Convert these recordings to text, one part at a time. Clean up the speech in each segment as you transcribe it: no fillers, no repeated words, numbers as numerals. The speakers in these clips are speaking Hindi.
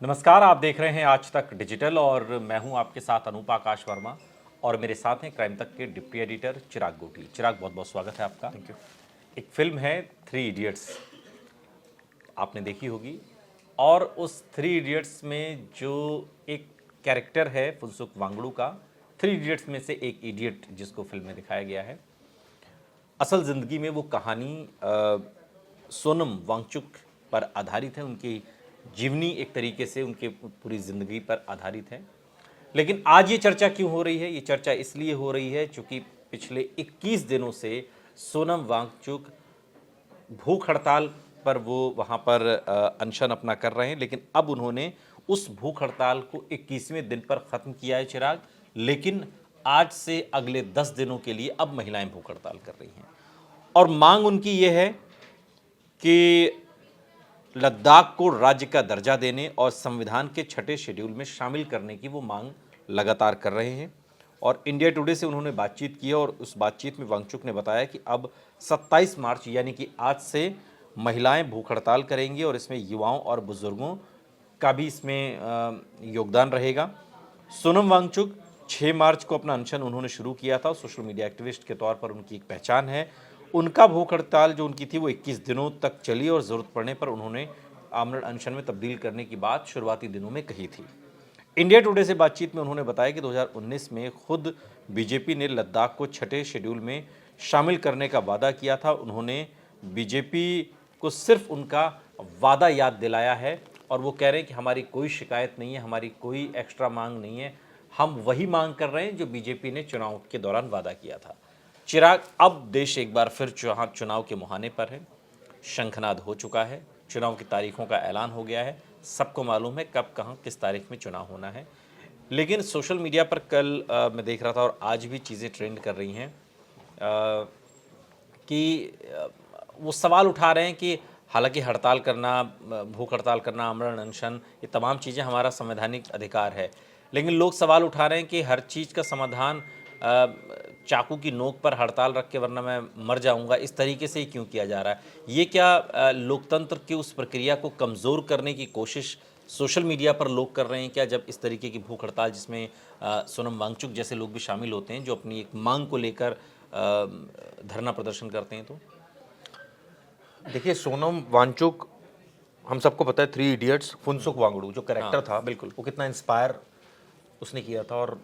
नमस्कार, आप देख रहे हैं आज तक डिजिटल और मैं हूं आपके साथ अनूप आकाश वर्मा और मेरे साथ हैं क्राइम तक के डिप्टी एडिटर चिराग गोटी। चिराग, बहुत बहुत स्वागत है आपका। Thank you. एक फिल्म है थ्री इडियट्स, आपने देखी होगी और उस थ्री इडियट्स में जो एक कैरेक्टर है फुनसुक वांगडू का, थ्री इडियट्स में से एक इडियट जिसको फिल्म में दिखाया गया है, असल ज़िंदगी में वो कहानी सोनम वांगचुक पर आधारित है। उनकी जीवनी एक तरीके से उनके पूरी ज़िंदगी पर आधारित है। लेकिन आज ये चर्चा क्यों हो रही है? ये चर्चा इसलिए हो रही है क्योंकि पिछले 21 दिनों से सोनम वांगचुक भूख हड़ताल पर वो वहाँ पर अनशन अपना कर रहे हैं। लेकिन अब उन्होंने उस भूख हड़ताल को 21वें दिन पर ख़त्म किया है चिराग। लेकिन आज से अगले 10 दिनों के लिए अब महिलाएं भूख हड़ताल कर रही हैं और मांग उनकी ये है कि लद्दाख को राज्य का दर्जा देने और संविधान के छठे शेड्यूल में शामिल करने की वो मांग लगातार कर रहे हैं। और इंडिया टुडे से उन्होंने बातचीत की और उस बातचीत में वांगचुक ने बताया कि अब 27 मार्च यानी कि आज से महिलाएं भूख हड़ताल करेंगी और इसमें युवाओं और बुजुर्गों का भी इसमें योगदान रहेगा। सोनम वांगचुक 6 मार्च को अपना अनशन उन्होंने शुरू किया था। सोशल मीडिया एक्टिविस्ट के तौर पर उनकी एक पहचान है। उनका भूख हड़ताल जो उनकी थी वो 21 दिनों तक चली और ज़रूरत पड़ने पर उन्होंने आमरण अनशन में तब्दील करने की बात शुरुआती दिनों में कही थी। इंडिया टुडे से बातचीत में उन्होंने बताया कि 2019 में खुद बीजेपी ने लद्दाख को छठे शेड्यूल में शामिल करने का वादा किया था। उन्होंने बीजेपी को सिर्फ उनका वादा याद दिलाया है और वो कह रहे हैं कि हमारी कोई शिकायत नहीं है, हमारी कोई एक्स्ट्रा मांग नहीं है, हम वही मांग कर रहे हैं जो बीजेपी ने चुनाव के दौरान वादा किया था। चिराग, अब देश एक बार फिर चुनाव के मुहाने पर है। शंखनाद हो चुका है, चुनाव की तारीखों का ऐलान हो गया है, सबको मालूम है कब कहाँ किस तारीख में चुनाव होना है। लेकिन सोशल मीडिया पर कल मैं देख रहा था और आज भी चीज़ें ट्रेंड कर रही हैं कि वो सवाल उठा रहे हैं कि हालांकि हड़ताल करना, भूख हड़ताल करना, आमरण अनशन, ये तमाम चीज़ें हमारा संवैधानिक अधिकार है। लेकिन लोग सवाल उठा रहे हैं कि हर चीज़ का समाधान चाकू की नोक पर हड़ताल रख के वरना मैं मर जाऊंगा, इस तरीके से ही क्यों किया जा रहा है? ये क्या लोकतंत्र की उस प्रक्रिया को कमज़ोर करने की कोशिश सोशल मीडिया पर लोग कर रहे हैं क्या, जब इस तरीके की भूख हड़ताल जिसमें सोनम वांगचुक जैसे लोग भी शामिल होते हैं जो अपनी एक मांग को लेकर धरना प्रदर्शन करते हैं? तो देखिए, सोनम वांगचुक, हम सबको पता है थ्री इडियट्स, फुनसुक वांगडू जो कैरेक्टर था, बिल्कुल, वो कितना इंस्पायर उसने किया था और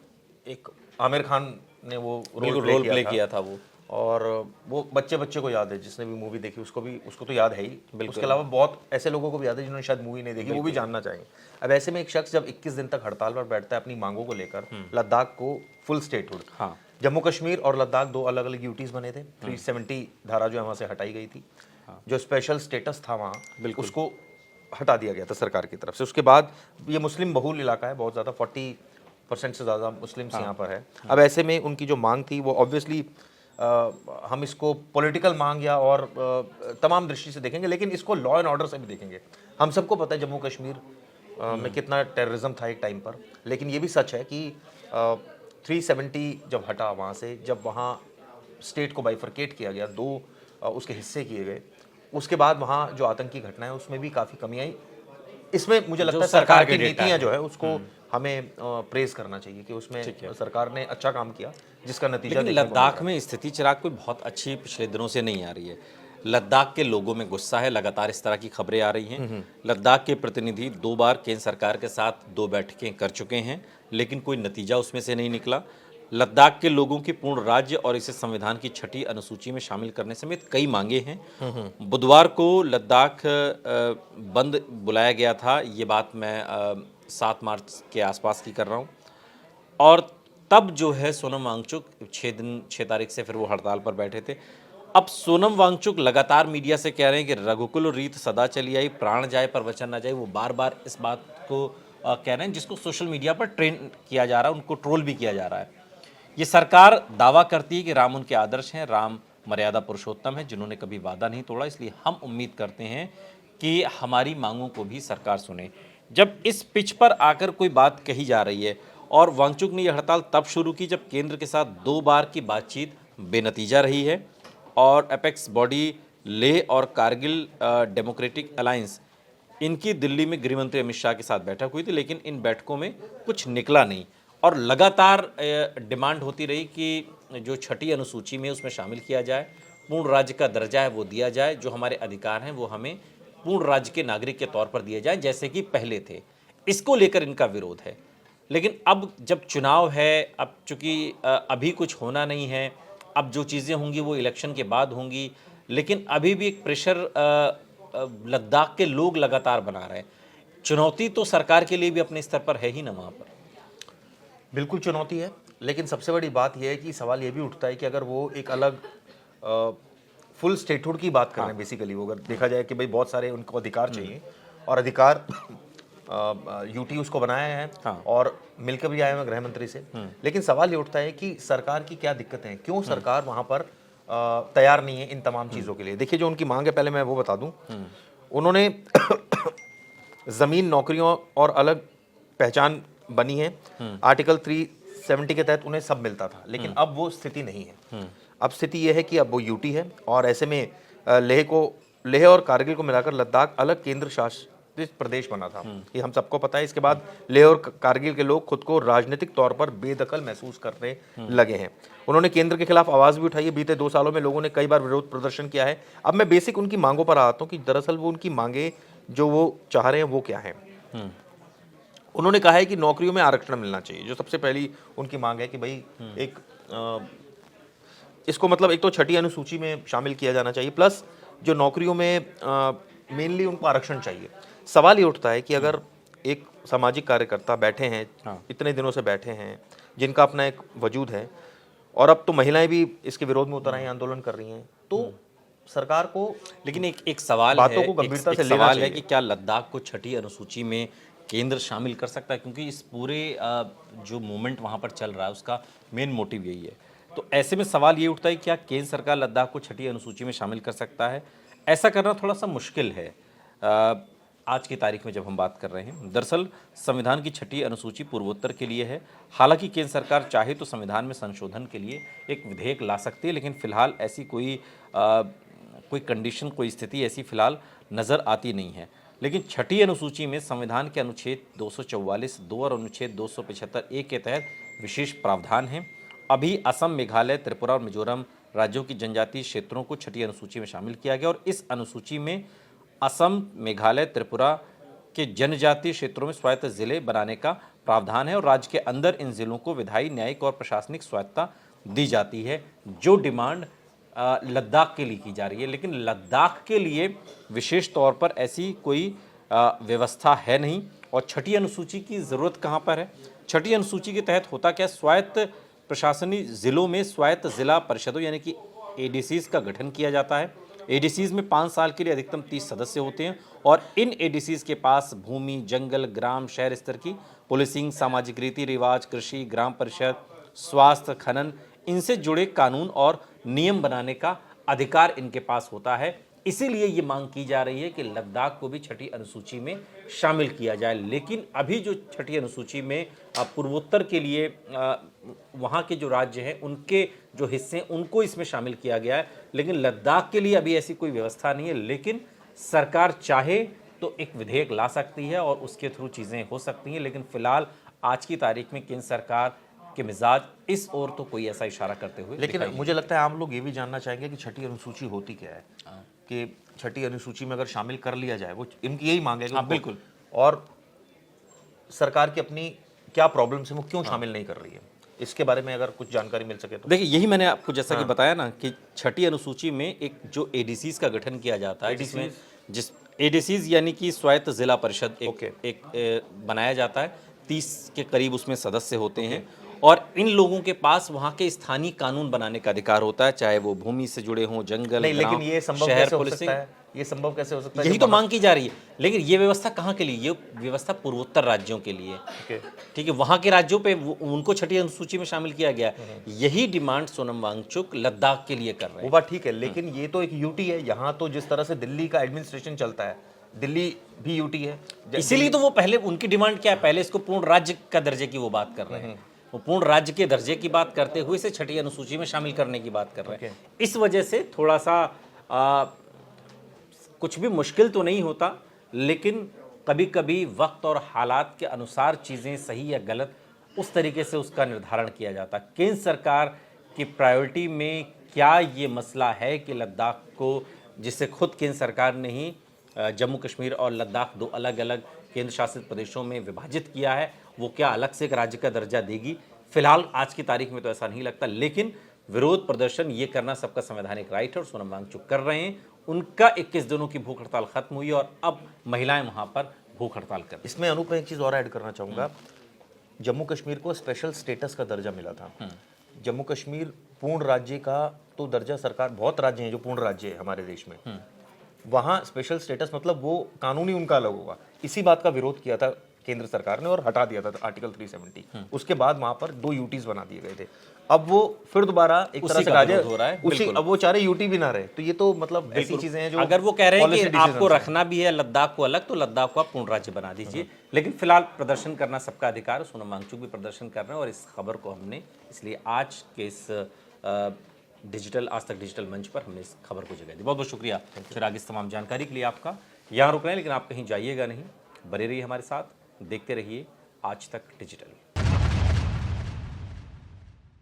एक आमिर खान ने वो रोल प्ले किया था वो। और वो बच्चे को याद है, जिसने भी मूवी देखी उसको तो याद है ही। उसके अलावा बहुत ऐसे लोगों को भी याद है जिन्होंने शायद मूवी नहीं देखी, वो भी जानना चाहेंगे। अब ऐसे में एक शख्स जब 21 दिन तक हड़ताल पर बैठता है अपनी मांगों को लेकर, लद्दाख को फुल स्टेटहुड, हाँ, जम्मू कश्मीर और लद्दाख दो अलग अलग यूटीज बने थे। 370 धारा जो है वहाँ से हटाई गई थी, जो स्पेशल स्टेटस था वहाँ उसको हटा दिया गया था सरकार की तरफ से। उसके बाद ये मुस्लिम बहुल इलाका है, बहुत ज़्यादा 40% से ज़्यादा मुस्लिम्स यहाँ पर है। अब ऐसे में उनकी जो मांग थी वो ऑब्वियसली हम इसको पॉलिटिकल मांग या और तमाम दृष्टि से देखेंगे, लेकिन इसको लॉ एंड ऑर्डर से भी देखेंगे। हम सबको पता है जम्मू कश्मीर में कितना टेररिज्म था एक टाइम पर, लेकिन ये भी सच है कि 370 जब हटा वहाँ से, जब वहाँ स्टेट को बाइफरकेट किया गया, दो उसके हिस्से किए गए, उसके बाद वहाँ जो आतंकी घटना है उसमें भी काफ़ी कमी आई। इसमें मुझे लगता है सरकार की नीतियाँ जो है उसको हमें प्रेज करना चाहिए कि उसमें सरकार ने अच्छा काम किया, जिसका नतीजा लेकिन लद्दाख में स्थिति चिराग कोई बहुत अच्छी पिछले दिनों से नहीं आ रही है। लद्दाख के लोगों में गुस्सा है, लगातार इस तरह की खबरें आ रही हैं। लद्दाख के प्रतिनिधि 2 बार केंद्र सरकार के साथ 2 बैठकें कर चुके हैं, लेकिन कोई नतीजा उसमें से नहीं निकला। लद्दाख के लोगों की पूर्ण राज्य और इसे संविधान की छठी अनुसूची में शामिल करने समेत कई मांगे हैं। बुधवार को लद्दाख बंद बुलाया गया था, ये बात मैं 7 मार्च के आसपास की कर रहा हूँ। और तब जो है सोनम वांगचुक 6 तारीख से फिर वो हड़ताल पर बैठे थे। अब सोनम वांगचुक लगातार मीडिया से कह रहे हैं कि रघुकुल रीत सदा चली आई, प्राण जाए पर वचन ना जाए। वो बार बार इस बात को कह रहे हैं, जिसको सोशल मीडिया पर ट्रेंड किया जा रहा है, उनको ट्रोल भी किया जा रहा है। ये सरकार दावा करती है कि राम उनके आदर्श हैं, राम मर्यादा पुरुषोत्तम है जिन्होंने कभी वादा नहीं तोड़ा, इसलिए हम उम्मीद करते हैं कि हमारी मांगों को भी सरकार सुने। जब इस पिच पर आकर कोई बात कही जा रही है, और वांगचुक ने यह हड़ताल तब शुरू की जब केंद्र के साथ 2 बार की बातचीत बेनतीजा रही है और एपेक्स बॉडी लेह और कारगिल डेमोक्रेटिक अलायंस इनकी दिल्ली में गृह मंत्री अमित शाह के साथ बैठक हुई थी, लेकिन इन बैठकों में कुछ निकला नहीं और लगातार डिमांड होती रही कि जो छठी अनुसूची में उसमें शामिल किया जाए, पूर्ण राज्य का दर्जा है वो दिया जाए, जो हमारे अधिकार हैं वो हमें पूर्ण राज्य के नागरिक के तौर पर दिए जाएं जैसे कि पहले थे। इसको लेकर इनका विरोध है। लेकिन अब जब चुनाव है, अब चूंकि अभी कुछ होना नहीं है, अब जो चीज़ें होंगी वो इलेक्शन के बाद होंगी, लेकिन अभी भी एक प्रेशर लद्दाख के लोग लगातार बना रहे हैं। चुनौती तो सरकार के लिए भी अपने स्तर पर है ही ना वहाँ पर। बिल्कुल चुनौती है, लेकिन सबसे बड़ी बात यह है कि सवाल ये भी उठता है कि अगर वो एक अलग फुल स्टेटहुड की बात कर रहे हैं, बेसिकली वो अगर देखा जाए कि भाई बहुत सारे उनको अधिकार चाहिए और अधिकार यूटी उसको बनाया है और मिलकर भी आए हैं गृह मंत्री से, लेकिन सवाल ये उठता है कि सरकार की क्या दिक्कत है, क्यों सरकार वहां पर तैयार नहीं है इन तमाम चीजों के लिए। देखिए जो उनकी मांग है, पहले मैं वो बता दूं, उन्होंने जमीन, नौकरियों और अलग पहचान बनी है। आर्टिकल 370 के तहत उन्हें सब मिलता था, लेकिन अब वो स्थिति नहीं है। अब स्थिति यह है कि अब वो यूटी है और ऐसे में लेह और कारगिल को मिलाकर लद्दाख अलग केंद्र शासित प्रदेश बना था। ये हम सबको पता है। इसके बाद लेह और कारगिल के लोग खुद को राजनीतिक तौर पर बेदखल महसूस करने लगे हैं। उन्होंने केंद्र के खिलाफ आवाज भी उठाई है। बीते 2 सालों में लोगों ने कई बार विरोध प्रदर्शन किया है। अब मैं बेसिक उनकी मांगों पर आता हूं कि दरअसल वो उनकी मांगे जो वो चाह रहे हैं वो क्या है। उन्होंने कहा है कि नौकरियों में आरक्षण मिलना चाहिए, जो सबसे पहली उनकी मांग है कि भाई एक इसको मतलब एक तो छठी अनुसूची में शामिल किया जाना चाहिए, प्लस जो नौकरियों में मेनली उनको आरक्षण चाहिए। सवाल ये उठता है कि अगर एक सामाजिक कार्यकर्ता बैठे हैं, इतने दिनों से बैठे हैं, जिनका अपना एक वजूद है, और अब तो महिलाएं भी इसके विरोध में उतर आई, आंदोलन कर रही हैं, तो सरकार को लेकिन एक सवाल बातों है, को गंभीरता एक से लेना सवाल है चाहिए कि क्या लद्दाख को छठी अनुसूची में केंद्र शामिल कर सकता है, क्योंकि इस पूरे जो मूवमेंट वहाँ पर चल रहा है उसका मेन मोटिव यही है। तो ऐसे में सवाल ये उठता है क्या केंद्र सरकार लद्दाख को छठी अनुसूची में शामिल कर सकता है। ऐसा करना थोड़ा सा मुश्किल है आज की तारीख में जब हम बात कर रहे हैं। दरअसल संविधान की छठी अनुसूची पूर्वोत्तर के लिए है। हालांकि केंद्र सरकार चाहे तो संविधान में संशोधन के लिए एक विधेयक ला सकती है, लेकिन फिलहाल ऐसी कोई कंडीशन, कोई स्थिति ऐसी फिलहाल नज़र आती नहीं है। लेकिन छठी अनुसूची में संविधान के अनुच्छेद 244(2) और अनुच्छेद 275(1) के तहत विशेष प्रावधान हैं। अभी असम, मेघालय, त्रिपुरा और मिजोरम राज्यों की जनजातीय क्षेत्रों को छठी अनुसूची में शामिल किया गया और इस अनुसूची में असम, मेघालय, त्रिपुरा के जनजातीय क्षेत्रों में स्वायत्त जिले बनाने का प्रावधान है और राज्य के अंदर इन जिलों को विधायी, न्यायिक और प्रशासनिक स्वायत्तता दी जाती है, जो डिमांड लद्दाख के लिए की जा रही है। लेकिन लद्दाख के लिए विशेष तौर पर ऐसी कोई व्यवस्था है नहीं। और छठी अनुसूची की ज़रूरत कहाँ पर है? छठी अनुसूची के तहत होता क्या, स्वायत्त प्रशासनिक जिलों में स्वायत्त जिला परिषदों यानी कि एडीसीज का गठन किया जाता है। एडीसीज में 5 साल के लिए अधिकतम 30 सदस्य होते हैं और इन एडीसीज के पास भूमि, जंगल, ग्राम, शहर स्तर की पुलिसिंग, सामाजिक रीति रिवाज, कृषि, ग्राम परिषद, स्वास्थ्य, खनन, इनसे जुड़े कानून और नियम बनाने का अधिकार इनके पास होता है। इसीलिए ये मांग की जा रही है कि लद्दाख को भी छठी अनुसूची में शामिल किया जाए। लेकिन अभी जो छठी अनुसूची में पूर्वोत्तर के लिए वहाँ के जो राज्य हैं उनके जो हिस्से हैं उनको इसमें शामिल किया गया है, लेकिन लद्दाख के लिए अभी ऐसी कोई व्यवस्था नहीं है। लेकिन सरकार चाहे तो एक विधेयक ला सकती है और उसके थ्रू चीज़ें हो सकती हैं, लेकिन फिलहाल आज की तारीख में केंद्र सरकार के मिजाज इस ओर तो कोई ऐसा इशारा करते हुए, लेकिन मुझे लगता है आम लोग ये भी जानना चाहेंगे कि छठी अनुसूची होती क्या है, कि छठी अनुसूची में अगर शामिल कर लिया जाए, वो इनकी यही मांग है कि बिल्कुल, और सरकार की अपनी क्या प्रॉब्लम्स है, वो क्यों शामिल नहीं कर रही है, इसके बारे में अगर कुछ जानकारी मिल सके तो। देखिए यही मैंने आपको जैसा कि बताया ना कि छठी अनुसूची में एक जो एडीसीज का गठन किया जाता है, जिसमें जिस एडीसीज यानी कि स्वायत्त जिला परिषद एक बनाया जाता है, 30 के करीब उसमें सदस्य होते हैं और इन लोगों के पास वहाँ के स्थानीय कानून बनाने का अधिकार होता है, चाहे वो भूमि से जुड़े हों, जंगल, नहीं, लेकिन ये संभव कैसे हो सकता है? ये संभव कैसे हो सकता है? यही तो मांग की जा रही है। लेकिन ये व्यवस्था कहाँ के लिए? ये व्यवस्था पूर्वोत्तर राज्यों के लिए, ठीक है, वहाँ के राज्यों पे उनको छठी अनुसूची में शामिल किया गया। यही डिमांड सोनम वांगचुक लद्दाख के लिए कर रहे हैं। वो बात ठीक है, लेकिन ये तो एक यूटी है। यहाँ तो जिस तरह से दिल्ली का एडमिनिस्ट्रेशन चलता है, दिल्ली भी यूटी है, इसीलिए तो वो पहले उनकी डिमांड क्या है, पहले इसको पूर्ण राज्य का दर्जे की वो बात कर रहे हैं। वो पूर्ण राज्य के दर्जे की बात करते हुए इसे छठी अनुसूची में शामिल करने की बात कर रहे हैं। इस वजह से थोड़ा सा कुछ भी मुश्किल तो नहीं होता लेकिन कभी कभी वक्त और हालात के अनुसार चीज़ें सही या गलत उस तरीके से उसका निर्धारण किया जाता। केंद्र सरकार की प्रायोरिटी में क्या ये मसला है कि लद्दाख को, जिसे खुद केंद्र सरकार ने ही जम्मू कश्मीर और लद्दाख दो अलग अलग केंद्र शासित प्रदेशों में विभाजित किया है, वो क्या अलग से एक राज्य का दर्जा देगी? फिलहाल आज की तारीख में तो ऐसा नहीं लगता, लेकिन विरोध प्रदर्शन ये करना सबका संवैधानिक राइट है और सोनम वांगचुक कर रहे हैं। उनका 21 दिनों की भूख हड़ताल खत्म हुई और अब महिलाएं वहां पर भूख हड़ताल कर रही हैं। इसमें अनूप, मैं एक चीज़ और ऐड करना चाहूँगा। जम्मू कश्मीर को स्पेशल स्टेटस का दर्जा मिला था। जम्मू कश्मीर पूर्ण राज्य का तो दर्जा, सरकार, बहुत राज्य हैं जो पूर्ण राज्य है हमारे देश में, वहाँ स्पेशल स्टेटस मतलब वो कानूनी उनका अलग होगा। इसी बात का विरोध किया था केंद्र सरकार ने और हटा दिया था आर्टिकल 370। उसके बाद वहाँ पर 2 यूटीज बना दिए गए थे। अब वो फिर दोबारा एक तरह से राज्य हो रहा है, उसी, अब वो चाह रहे यूटी भी ना रहे। तो ये तो मतलब ऐसी चीजें हैं जो, अगर वो कह रहे हैं कि policy आपको decisions हैं। रखना भी है लद्दाख को अलग, तो लद्दाख को आप पूर्ण राज्य बना दीजिए। लेकिन फिलहाल प्रदर्शन करना सबका अधिकार है। सोनम वांगचुक भी प्रदर्शन कर रहे हैं और इस खबर को हमने इसलिए आज के इस डिजिटल, आज तक डिजिटल मंच पर हमने इस खबर को जगह दी। बहुत बहुत शुक्रिया चिराग इस तमाम जानकारी के लिए आपका। यहाँ रुक रहे हैं लेकिन आप कहीं जाइएगा नहीं, बने रहिए हमारे साथ, देखते रहिए आज तक डिजिटल।